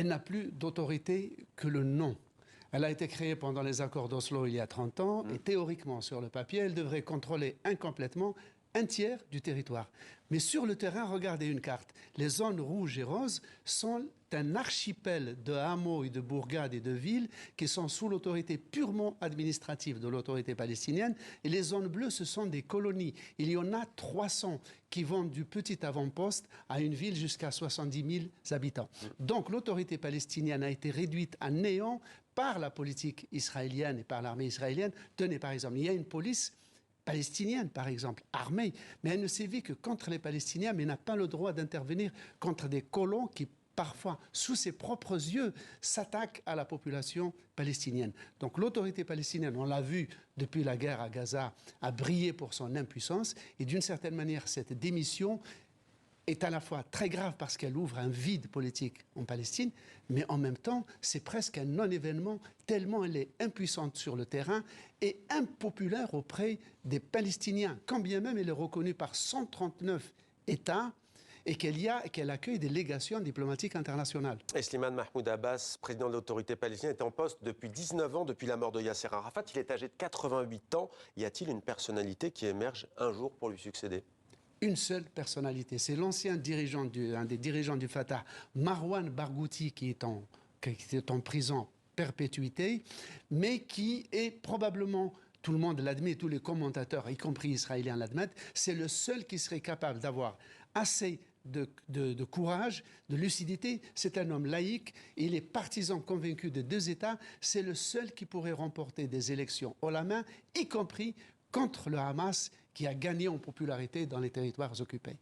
elle n'a plus d'autorité que le nom. Elle a été créée pendant les accords d'Oslo il y a 30 ans et théoriquement, sur le papier, elle devrait contrôler incomplètement un tiers du territoire. Mais sur le terrain, regardez une carte. Les zones rouges et roses sont un archipel de hameaux et de bourgades et de villes qui sont sous l'autorité purement administrative de l'autorité palestinienne. Et les zones bleues, ce sont des colonies. Il y en a 300 qui vont du petit avant-poste à une ville jusqu'à 70 000 habitants. Donc l'autorité palestinienne a été réduite à néant par la politique israélienne et par l'armée israélienne. Tenez, par exemple, il y a une police palestinienne, par exemple, armée, mais elle ne sévit que contre les Palestiniens, mais n'a pas le droit d'intervenir contre des colons qui, parfois, sous ses propres yeux, s'attaquent à la population palestinienne. Donc l'autorité palestinienne, on l'a vu depuis la guerre à Gaza, a brillé pour son impuissance, et d'une certaine manière, cette démission est à la fois très grave parce qu'elle ouvre un vide politique en Palestine, mais en même temps, c'est presque un non-événement tellement elle est impuissante sur le terrain et impopulaire auprès des Palestiniens, quand bien même elle est reconnue par 139 États et qu'elle accueille des légations diplomatiques internationales. Et Slimane Mahmoud Abbas, président de l'autorité palestinienne, est en poste depuis 19 ans, depuis la mort de Yasser Arafat. Il est âgé de 88 ans. Y a-t-il une personnalité qui émerge un jour pour lui succéder ? Une seule personnalité, c'est l'ancien dirigeant, un des dirigeants du Fatah, Marwan Barghouti, qui est en prison perpétuité, mais qui est probablement, tout le monde l'admet, tous les commentateurs, y compris israéliens l'admettent, c'est le seul qui serait capable d'avoir assez de courage, de lucidité. C'est un homme laïque, il est partisan convaincu de deux États, c'est le seul qui pourrait remporter des élections haut la main, y compris contre le Hamas qui a gagné en popularité dans les territoires occupés.